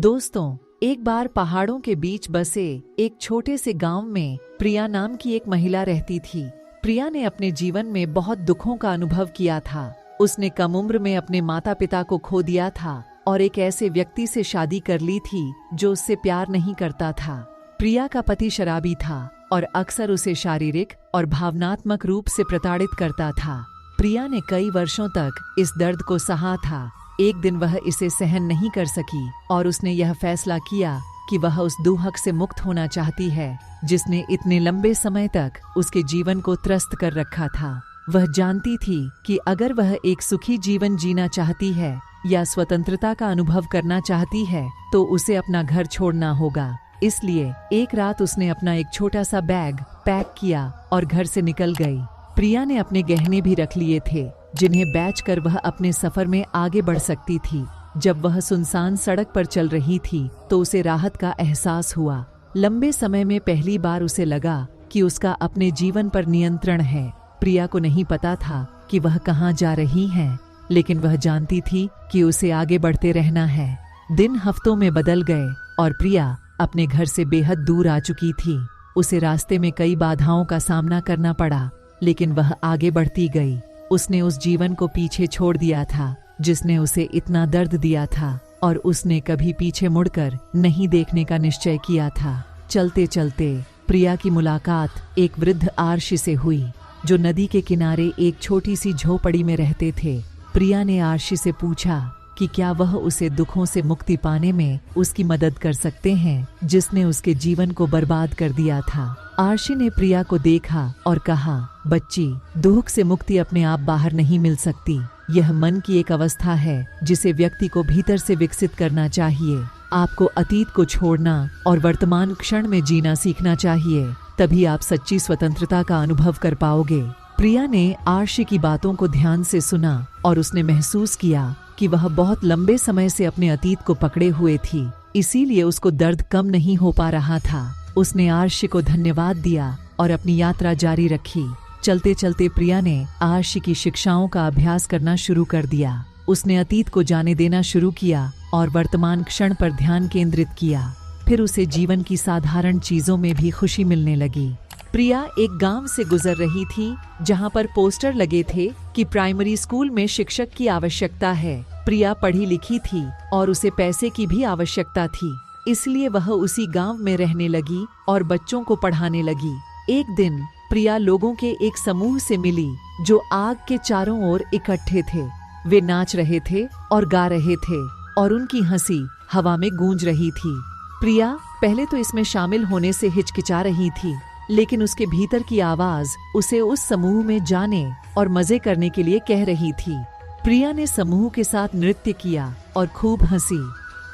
दोस्तों, एक बार पहाड़ों के बीच बसे एक छोटे से गांव में प्रिया नाम की एक महिला रहती थी। प्रिया ने अपने जीवन में बहुत दुखों का अनुभव किया था। उसने कम उम्र में अपने माता पिता को खो दिया था और एक ऐसे व्यक्ति से शादी कर ली थी जो उससे प्यार नहीं करता था। प्रिया का पति शराबी था और अक्सर उसे शारीरिक और भावनात्मक रूप से प्रताड़ित करता था। प्रिया ने कई वर्षों तक इस दर्द को सहा था। एक दिन वह इसे सहन नहीं कर सकी और उसने यह फैसला किया कि वह उस दुहक से मुक्त होना चाहती है जिसने इतने लंबे समय तक उसके जीवन को त्रस्त कर रखा था। वह जानती थी कि अगर वह एक सुखी जीवन जीना चाहती है या स्वतंत्रता का अनुभव करना चाहती है तो उसे अपना घर छोड़ना होगा। इसलिए एक रात उसने अपना एक छोटा सा बैग पैक किया और घर से निकल गई। प्रिया ने अपने गहने भी रख लिए थे जिन्हें बेचकर वह अपने सफर में आगे बढ़ सकती थी। जब वह सुनसान सड़क पर चल रही थी तो उसे राहत का एहसास हुआ। लंबे समय में पहली बार उसे लगा कि उसका अपने जीवन पर नियंत्रण है। प्रिया को नहीं पता था कि वह कहाँ जा रही है, लेकिन वह जानती थी कि उसे आगे बढ़ते रहना है। दिन हफ्तों में बदल गए और प्रिया अपने घर से बेहद दूर आ चुकी थी। उसे रास्ते में कई बाधाओं का सामना करना पड़ा, लेकिन वह आगे बढ़ती गई। उसने उस जीवन को पीछे छोड़ दिया था जिसने उसे इतना दर्द दिया था और उसने कभी पीछे मुड़कर नहीं देखने का निश्चय किया था। चलते चलते प्रिया की मुलाकात एक वृद्ध आर्षि से हुई जो नदी के किनारे एक छोटी सी झोपड़ी में रहते थे। प्रिया ने आर्षि से पूछा कि क्या वह उसे दुखों से मुक्ति पाने में उसकी मदद कर सकते हैं जिसने उसके जीवन को बर्बाद कर दिया था। आर्षि ने प्रिया को देखा और कहा, बच्ची, दुख से मुक्ति अपने आप बाहर नहीं मिल सकती। यह मन की एक अवस्था है जिसे व्यक्ति को भीतर से विकसित करना चाहिए। आपको अतीत को छोड़ना और वर्तमान क्षण में जीना सीखना चाहिए, तभी आप सच्ची स्वतंत्रता का अनुभव कर पाओगे। प्रिया ने आर्षि की बातों को ध्यान से सुना और उसने महसूस किया कि वह बहुत लंबे समय से अपने अतीत को पकड़े हुए थी, इसीलिए उसको दर्द कम नहीं हो पा रहा था। उसने आर्षि को धन्यवाद दिया और अपनी यात्रा जारी रखी। चलते चलते प्रिया ने आर्षि की शिक्षाओं का अभ्यास करना शुरू कर दिया। उसने अतीत को जाने देना शुरू किया और वर्तमान क्षण पर ध्यान केंद्रित किया। फिर उसे जीवन की साधारण चीजों में भी खुशी मिलने लगी। प्रिया एक गांव से गुजर रही थी जहां पर पोस्टर लगे थे कि प्राइमरी स्कूल में शिक्षक की आवश्यकता है। प्रिया पढ़ी लिखी थी और उसे पैसे की भी आवश्यकता थी, इसलिए वह उसी गांव में रहने लगी और बच्चों को पढ़ाने लगी। एक दिन प्रिया लोगों के एक समूह से मिली जो आग के चारों ओर इकट्ठे थे। वे नाच रहे थे और गा रहे थे और उनकी हंसी हवा में गूंज रही थी। प्रिया पहले तो इसमें शामिल होने से हिचकिचा रही थी, लेकिन उसके भीतर की आवाज उसे उस समूह में जाने और मजे करने के लिए कह रही थी। प्रिया ने समूह के साथ नृत्य किया और खूब हंसी।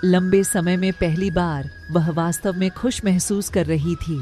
लंबे समय में पहली बार वह वास्तव में खुश महसूस कर रही थी।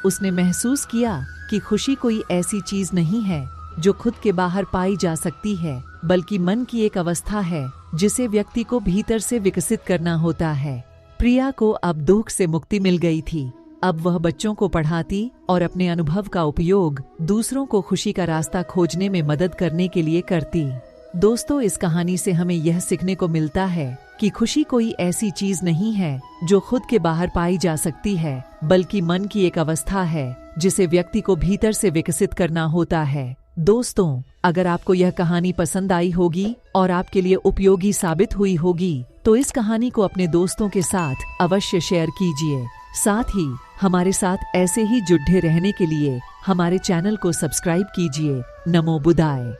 उसने महसूस किया कि खुशी कोई ऐसी चीज नहीं है जो खुद के बाहर पाई जा सकती है, बल्कि मन की एक अवस्था है जिसे व्यक्ति को भीतर से विकसित करना होता है। प्रिया को अब दुख से मुक्ति मिल गई थी। अब वह बच्चों को पढ़ाती और अपने अनुभव का उपयोग दूसरों को खुशी का रास्ता खोजने में मदद करने के लिए करती। दोस्तों, इस कहानी से हमें यह सीखने को मिलता है कि खुशी कोई ऐसी चीज नहीं है जो खुद के बाहर पाई जा सकती है, बल्कि मन की एक अवस्था है जिसे व्यक्ति को भीतर से विकसित करना होता है। दोस्तों, अगर आपको यह कहानी पसंद आई होगी और आपके लिए उपयोगी साबित हुई होगी तो इस कहानी को अपने दोस्तों के साथ अवश्य शेयर कीजिए। साथ ही हमारे साथ ऐसे ही जुड़े रहने के लिए हमारे चैनल को सब्सक्राइब कीजिए। नमो बुद्धाय।